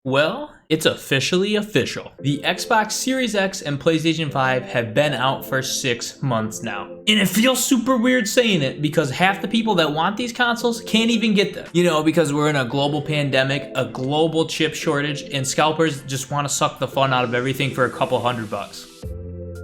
Well, it's officially official. The Xbox Series X and PlayStation 5 have been out for 6 months now. And it feels super weird saying it because half the people that want these consoles can't even get them. You know, because we're in a global pandemic, a global chip shortage, and scalpers just want to suck the fun out of everything for a couple $100.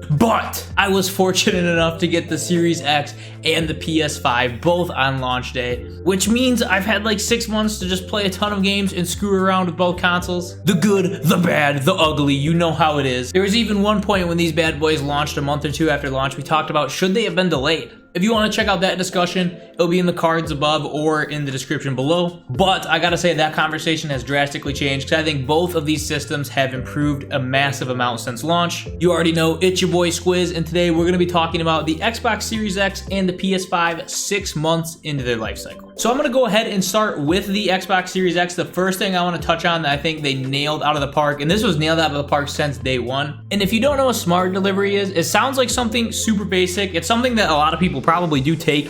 But I was fortunate enough to get the Series X and the PS5 both on launch day, which means I've had like 6 months to just play a ton of games and screw around with both consoles. The good, the bad, the ugly, you know how it is. There was even one point when these bad boys launched a month or two after launch, we talked about should they have been delayed. If you want to check out that discussion, it'll be in the cards above or in the description below. But I gotta say that conversation has drastically changed because I think both of these systems have improved a massive amount since launch. You already know it's your boy Squiz, and today we're gonna be talking about the Xbox Series X and the PS5 6 months into their life cycle. So I'm gonna go ahead and start with the Xbox Series X. The first thing I want to touch on that I think they nailed out of the park, and this was nailed out of the park since day one. And if you don't know what smart delivery is, it sounds like something super basic. It's something that a lot of people probably do take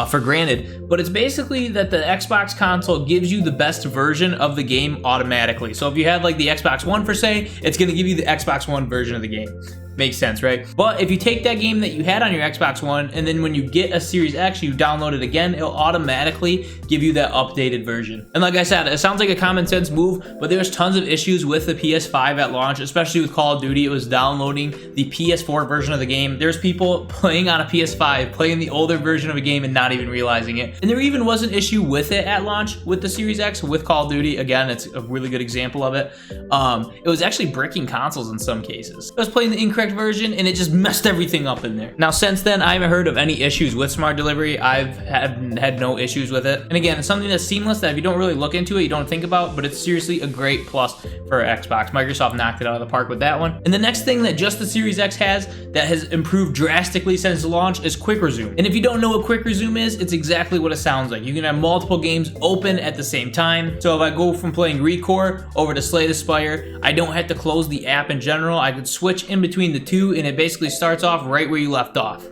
for granted, but it's basically that the Xbox console gives you the best version of the game automatically. So if you have like the Xbox One per se, it's going to give you the Xbox One version of the game. Makes sense, right? But if you take that game that you had on your Xbox One, and then when you get a Series X, you download it again, it'll automatically give you that updated version. And like I said, it sounds like a common sense move, but there's tons of issues with the PS5 at launch, especially with Call of Duty. It was downloading the PS4 version of the game. There's people playing on a PS5, playing the older version of a game and not even realizing it. And there even was an issue with it at launch with the Series X, with Call of Duty. Again, it's a really good example of it. It was actually bricking consoles in some cases. I was playing the incorrect version and it just messed everything up in there. Now since then, I haven't heard of any issues with smart delivery. I've had no issues with it. And again, it's something that's seamless that if you don't really look into it, you don't think about, but it's seriously a great plus for Xbox. Microsoft knocked it out of the park with that one. And the next thing that just the Series X has that has improved drastically since launch is quick resume. And if you don't know what quick resume is, it's exactly what it sounds like. You can have multiple games open at the same time. So if I go from playing Recore over to Slay the Spire, I don't have to close the app in general. I could switch in between the two and it basically starts off right where you left off.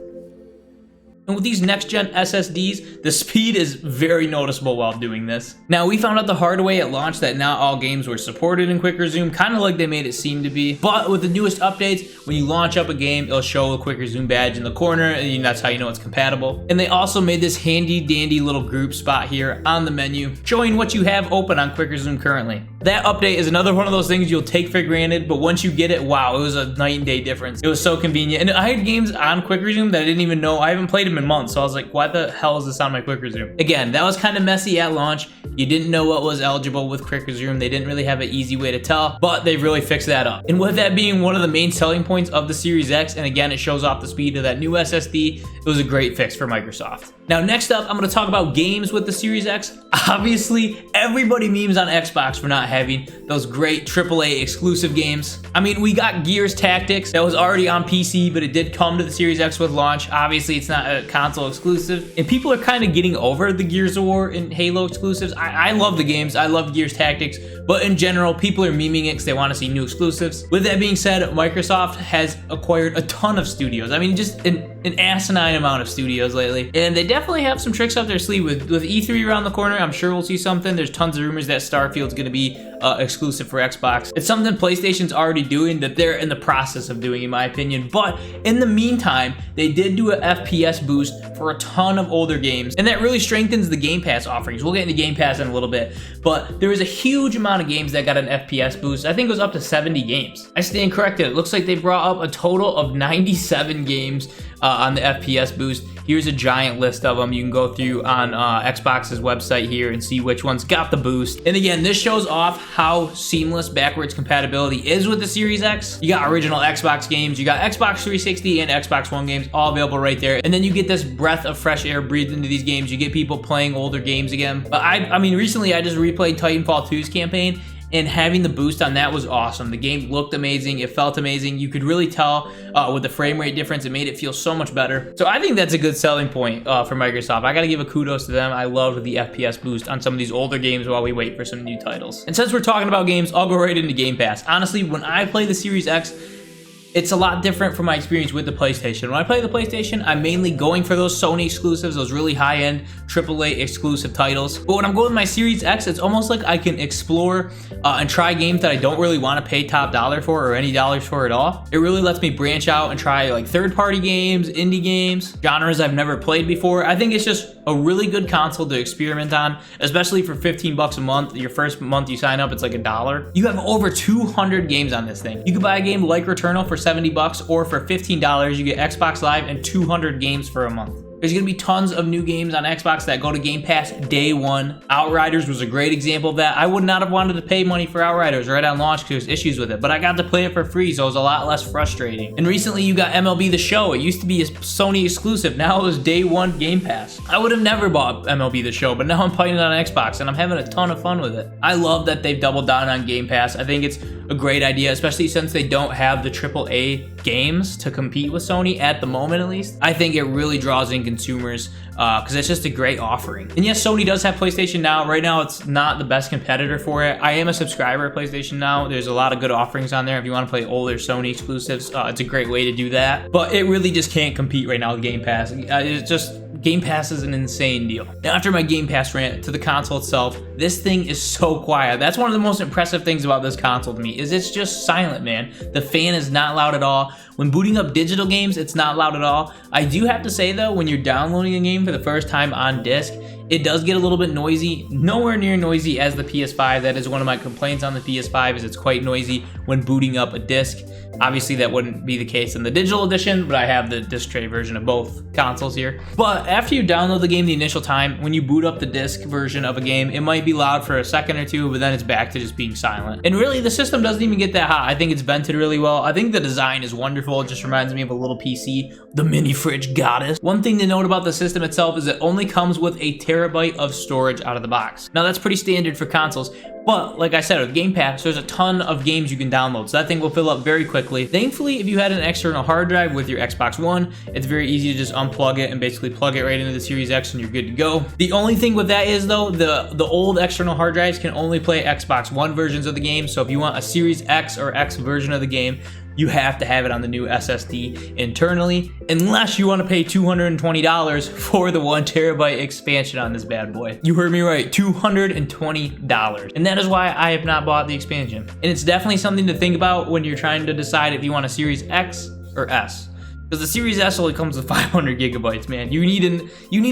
And with these next-gen SSDs, the speed is very noticeable while doing this. Now, we found out the hard way at launch that not all games were supported in Quick Resume, kind of like they made it seem to be. But with the newest updates, when you launch up a game, it'll show a Quick Resume badge in the corner, and that's how you know it's compatible. And they also made this handy-dandy little group spot here on the menu, showing what you have open on Quick Resume currently. That update is another one of those things you'll take for granted, but once you get it, wow, it was a night and day difference. It was so convenient. And I had games on Quick Resume that I didn't even know. I haven't played them in months, so I was like, why the hell is this on my Quick Resume? Again, that was kind of messy at launch. You didn't know what was eligible with Quick Resume. They didn't really have an easy way to tell, but they really fixed that up. And with that being one of the main selling points of the Series X, and again, it shows off the speed of that new SSD, it was a great fix for Microsoft. Now, next up, I'm going to talk about games with the Series X. Obviously, everybody memes on Xbox for not having those great AAA exclusive games. I mean, we got Gears Tactics that was already on PC, but it did come to the Series X with launch. Obviously, it's not a console exclusive, and people are kind of getting over the Gears of War and Halo exclusives. I love the games. I love Gears Tactics, but in general, people are memeing it because they want to see new exclusives. With that being said, Microsoft has acquired a ton of studios. I mean, just an asinine amount of studios lately, and they definitely have some tricks up their sleeve. With E3 around the corner, I'm sure we'll see something. There's tons of rumors that Starfield's going to be exclusive for Xbox. It's something PlayStation's already doing that they're in the process of doing, in my opinion. But in the meantime, they did do a FPS boost for a ton of older games, and that really strengthens the Game Pass offerings. We'll get into Game Pass in a little bit, but there was a huge amount of games that got an FPS boost. I think it was up to 70 games. I stand corrected. It looks like they brought up a total of 97 games on the FPS boost. Here's a giant list of them. You can go through on Xbox's website here and see which ones got the boost. And again, this shows off how seamless backwards compatibility is with the Series X. You got original Xbox games, you got Xbox 360 and Xbox One games, all available right there. And then you get this breath of fresh air breathed into these games. You get people playing older games again. I mean, recently I just replayed Titanfall 2's campaign, and having the boost on that was awesome. The game looked amazing. It felt amazing. You could really tell with the frame rate difference, it made it feel so much better. So I think that's a good selling point for Microsoft. I got to give a kudos to them. I loved the FPS boost on some of these older games while we wait for some new titles. And since we're talking about games, I'll go right into Game Pass. Honestly, when I play the Series X, It's a lot different from my experience with the PlayStation. When I play the PlayStation, I'm mainly going for those Sony exclusives, those really high-end AAA exclusive titles. But when I'm going with my Series X, it's almost like I can explore and try games that I don't really want to pay top dollar for or any dollars for at all. It really lets me branch out and try like third-party games, indie games, genres I've never played before. I think it's just a really good console to experiment on, especially for 15 bucks a month. Your first month you sign up, it's like $1. You have over 200 games on this thing. You could buy a game like Returnal for 70 bucks, or for $15 you get Xbox Live and 200 games for a month. There's gonna be tons of new games on Xbox that go to Game Pass day one. Outriders was a great example of that. I would not have wanted to pay money for Outriders right on launch because there's issues with it, but I got to play it for free, so it was a lot less frustrating. And recently you got MLB The Show. It used to be a Sony exclusive. Now it was day one Game Pass. I would have never bought MLB The Show, but now I'm playing it on Xbox and I'm having a ton of fun with it. I love that they've doubled down on Game Pass. I think it's a great idea, especially since they don't have the AAA games to compete with Sony at the moment, at least. I think it really draws in consumers because it's just a great offering. And yes, Sony does have PlayStation Now. Right now, it's not the best competitor for it. I am a subscriber of PlayStation Now. There's a lot of good offerings on there. If you want to play older Sony exclusives, it's a great way to do that. But it really just can't compete right now with Game Pass. It's just... Game Pass is an insane deal. Now, after my Game Pass rant to the console itself, this thing is so quiet. That's one of the most impressive things about this console to me, is it's just silent, man. The fan is not loud at all. When booting up digital games, it's not loud at all. I do have to say though, when you're downloading a game for the first time on disc, it does get a little bit noisy, nowhere near noisy as the PS5. That is one of my complaints on the PS5, is it's quite noisy when booting up a disc. Obviously that wouldn't be the case in the digital edition, but I have the disc tray version of both consoles here. But after you download the game the initial time, when you boot up the disc version of a game, it might be loud for a second or two, but then it's back to just being silent. And really, the system doesn't even get that hot. I think it's vented really well. I think the design is wonderful. It just reminds me of a little PC, the mini fridge goddess. One thing to note about the system itself is it only comes with a terabyte of storage out of the box. Now that's pretty standard for consoles, but like I said, with Game Pass, there's a ton of games you can download, so that thing will fill up very quickly. Thankfully, if you had an external hard drive with your Xbox One, it's very easy to just unplug it and basically plug it right into the Series X and you're good to go. The only thing with that is though, the old external hard drives can only play Xbox One versions of the game, so if you want a Series X or X version of the game, you have to have it on the new SSD internally, unless you want to pay $220 for the 1 terabyte expansion on this bad boy. You heard me right, $220. And that is why I have not bought the expansion. And it's definitely something to think about when you're trying to decide if you want a Series X or S. Because the Series S only comes with 500 gigabytes, man. You need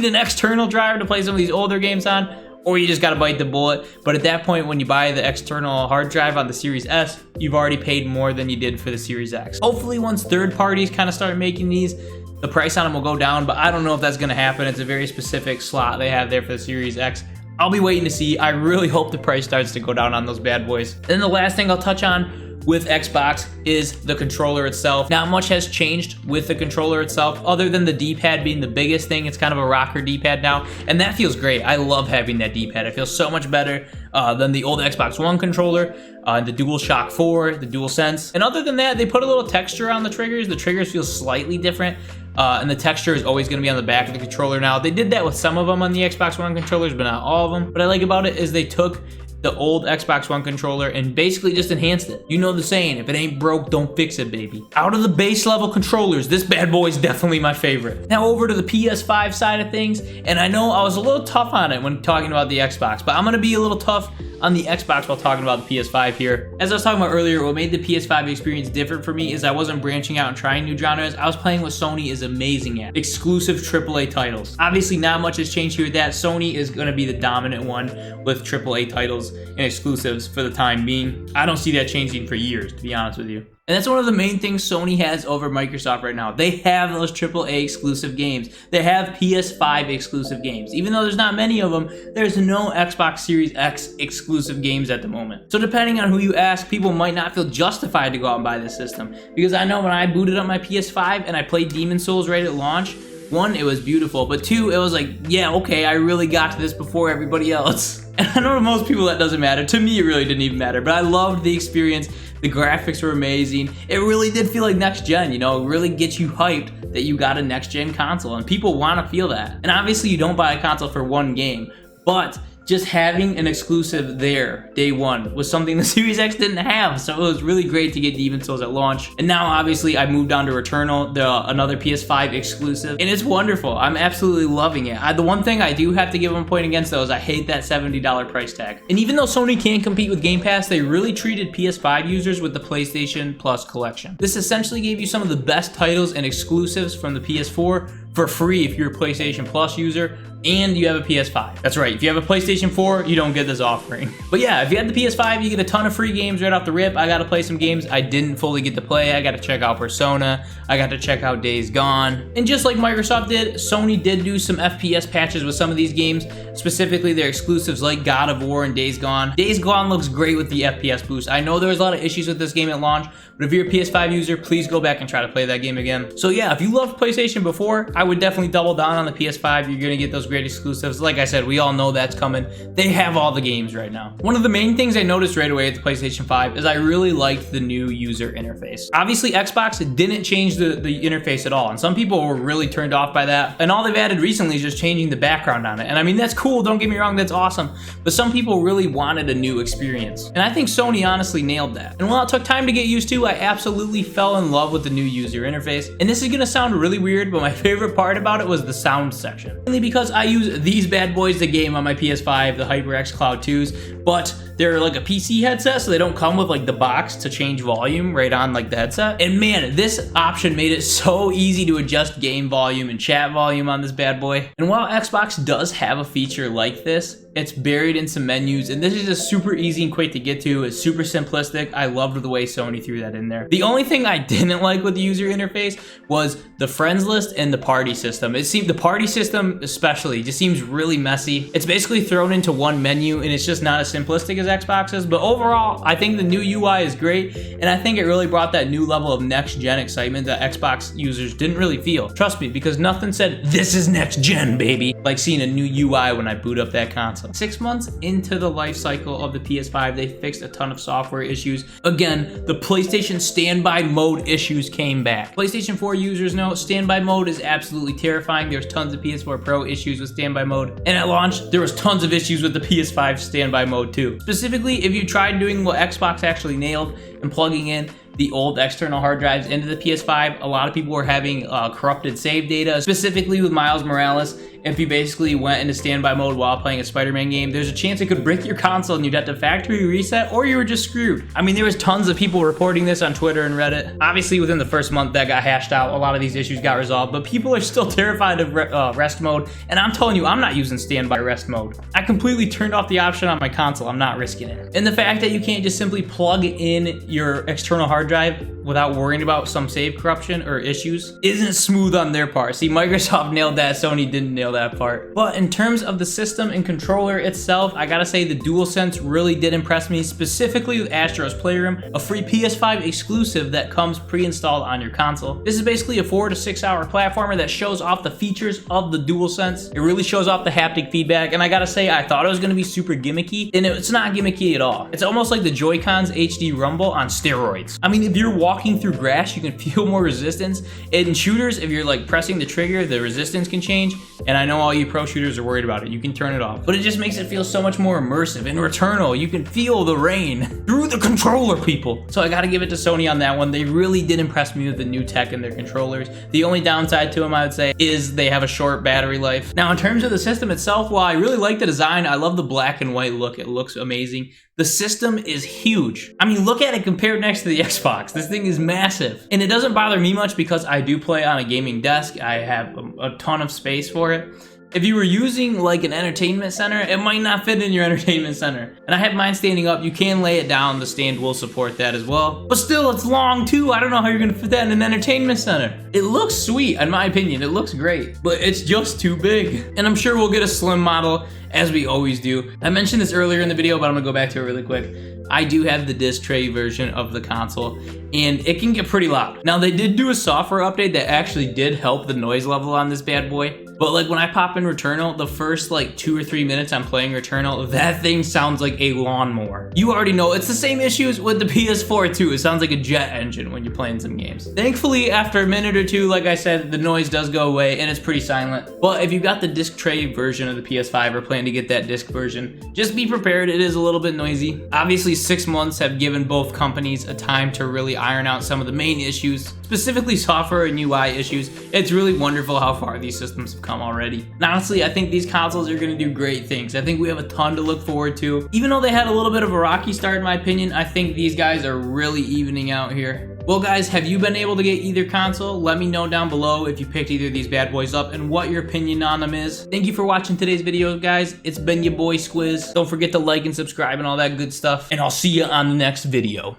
an external drive to play some of these older games on, or you just gotta bite the bullet. But at that point, when you buy the external hard drive on the Series S, you've already paid more than you did for the Series X. Hopefully once third parties kind of start making these, the price on them will go down, but I don't know if that's gonna happen. It's a very specific slot they have there for the Series X. I'll be waiting to see. I really hope the price starts to go down on those bad boys. And then the last thing I'll touch on with Xbox is the controller itself. Not much has changed with the controller itself, other than the D-pad being the biggest thing. It's kind of a rocker D-pad now, and that feels great. I love having that D-pad. It feels so much better than the old Xbox One controller, the DualShock 4, the DualSense. And other than that, they put a little texture on the triggers. The triggers feel slightly different, and the texture is always going to be on the back of the controller now. They did that with some of them on the Xbox One controllers, but not all of them. What I like about it is they took the old Xbox One controller and basically just enhanced it. You know the saying, if it ain't broke, don't fix it, baby. Out of the base level controllers, this bad boy is definitely my favorite. Now over to the PS5 side of things, and I know I was a little tough on it when talking about the Xbox, but I'm gonna be a little tough on the Xbox while talking about the PS5 here. As I was talking about earlier, what made the PS5 experience different for me is I wasn't branching out and trying new genres. I was playing what Sony is amazing at, exclusive AAA titles. Obviously, not much has changed here with that. Sony is gonna be the dominant one with AAA titles and exclusives for the time being. I don't see that changing for years, to be honest with you. And that's one of the main things Sony has over Microsoft right now. They have those AAA exclusive games. They have PS5 exclusive games. Even though there's not many of them, there's no Xbox Series X exclusive games at the moment. So depending on who you ask, people might not feel justified to go out and buy this system. Because I know when I booted up my PS5 and I played Demon's Souls right at launch, one, it was beautiful, but two, it was like, yeah, okay, I really got to this before everybody else. And I know to most people that doesn't matter. To me, it really didn't even matter, but I loved the experience. The graphics were amazing. It really did feel like next gen, you know, it really gets you hyped that you got a next gen console, and people want to feel that. And obviously you don't buy a console for one game, but just having an exclusive there day one was something the Series X didn't have. So it was really great to get Demon's Souls at launch. And now obviously I moved on to Returnal, another PS5 exclusive, and it's wonderful. I'm absolutely loving it. The one thing I do have to give them a point against though is I hate that $70 price tag. And even though Sony can't compete with Game Pass, they really treated PS5 users with the PlayStation Plus collection. This essentially gave you some of the best titles and exclusives from the PS4 for free if you're a PlayStation Plus user and you have a PS5. That's right, if you have a PlayStation 4, you don't get this offering. But yeah, if you have the PS5, you get a ton of free games right off the rip. I gotta play some games I didn't fully get to play. I gotta check out Persona. I got to check out Days Gone. And just like Microsoft did, Sony did do some FPS patches with some of these games, specifically their exclusives like God of War and Days Gone. Days Gone looks great with the FPS boost. I know there was a lot of issues with this game at launch, but if you're a PS5 user, please go back and try to play that game again. So yeah, if you loved PlayStation before, I would definitely double down on the PS5. You're gonna get those great exclusives. Like I said, we all know that's coming. They have all the games right now. One of the main things I noticed right away at the PlayStation 5 is I really liked the new user interface. Obviously, Xbox didn't change the interface at all, and some people were really turned off by that. And all they've added recently is just changing the background on it. And I mean, that's cool, don't get me wrong, that's awesome. But some people really wanted a new experience. And I think Sony honestly nailed that. And while it took time to get used to, I absolutely fell in love with the new user interface. And this is gonna sound really weird, but my favorite part about it was the sound section. Mainly because I use these bad boys to game on my PS5, the HyperX Cloud 2s, but they're like a PC headset, so they don't come with like the box to change volume right on like the headset. And man, this option made it so easy to adjust game volume and chat volume on this bad boy. And while Xbox does have a feature like this, it's buried in some menus, and this is just super easy and quick to get to. It's super simplistic. I loved the way Sony threw that in there. The only thing I didn't like with the user interface was the friends list and the party system. It seemed the party system especially just seems really messy. It's basically thrown into one menu, and it's just not as simplistic as Xbox's. But overall, I think the new UI is great, and I think it really brought that new level of next-gen excitement that Xbox users didn't really feel. Trust me, because nothing said, "This is next-gen, baby," like seeing a new UI when I boot up that console. 6 months into the life cycle of the PS5, they fixed a ton of software issues. Again, the PlayStation standby mode issues came back. PlayStation 4 users know standby mode is absolutely terrifying. There's tons of PS4 Pro issues with standby mode. And at launch, there was tons of issues with the PS5 standby mode too. Specifically, if you tried doing what Xbox actually nailed and plugging in the old external hard drives into the PS5, a lot of people were having corrupted save data, specifically with Miles Morales. If you basically went into standby mode while playing a Spider-Man game, there's a chance it could break your console and you'd have to factory reset, or you were just screwed. I mean, there was tons of people reporting this on Twitter and Reddit. Obviously, within the first month that got hashed out, a lot of these issues got resolved, but people are still terrified of rest mode, and I'm telling you, I'm not using standby rest mode. I completely turned off the option on my console. I'm not risking it. And the fact that you can't just simply plug in your external hard drive without worrying about some save corruption or issues isn't smooth on their part. See, Microsoft nailed that, Sony didn't nail that part. But in terms of the system and controller itself, I gotta say the DualSense really did impress me, specifically with Astro's Playroom, a free PS5 exclusive that comes pre-installed on your console. This is basically a 4 to 6 hour platformer that shows off the features of the DualSense. It really shows off the haptic feedback, and I gotta say, I thought it was gonna be super gimmicky, and it's not gimmicky at all. It's almost like the Joy-Cons HD Rumble on steroids. I mean, if you're walking through grass, you can feel more resistance. In shooters, if you're like pressing the trigger, the resistance can change, and I know all you pro shooters are worried about it. You can turn it off, but it just makes it feel so much more immersive. In Returnal, you can feel the rain through the controller, people. So I gotta give it to Sony on that one. They really did impress me with the new tech in their controllers. The only downside to them, I would say, is they have a short battery life. Now, in terms of the system itself, while I really like the design, I love the black and white look. It looks amazing. The system is huge. I mean, look at it compared next to the Xbox. This thing is massive. And it doesn't bother me much because I do play on a gaming desk. I have a ton of space for it. If you were using like an entertainment center, it might not fit in your entertainment center. And I have mine standing up. You can lay it down. The stand will support that as well. But still, it's long too. I don't know how you're gonna fit that in an entertainment center. It looks sweet, in my opinion. It looks great, but it's just too big. And I'm sure we'll get a slim model, as we always do. I mentioned this earlier in the video, but I'm gonna go back to it really quick. I do have the disc tray version of the console, and it can get pretty loud. Now, they did do a software update that actually did help the noise level on this bad boy. But like when I pop in Returnal, the first like 2 or 3 minutes I'm playing Returnal, that thing sounds like a lawnmower. You already know it's the same issues with the PS4 too. It sounds like a jet engine when you're playing some games. Thankfully, after a minute or two, like I said, the noise does go away and it's pretty silent. But if you got the disc tray version of the PS5 or plan to get that disc version, just be prepared, it is a little bit noisy. Obviously, 6 months have given both companies a time to really iron out some of the main issues, specifically software and UI issues. It's really wonderful how far these systems have come already. And honestly, I think these consoles are gonna do great things. I think we have a ton to look forward to. Even though they had a little bit of a rocky start in my opinion, I think these guys are really evening out here. Well guys, have you been able to get either console? Let me know down below if you picked either of these bad boys up and what your opinion on them is. Thank you for watching today's video, guys. It's been your boy Squiz. Don't forget to like and subscribe and all that good stuff. And I'll see you on the next video.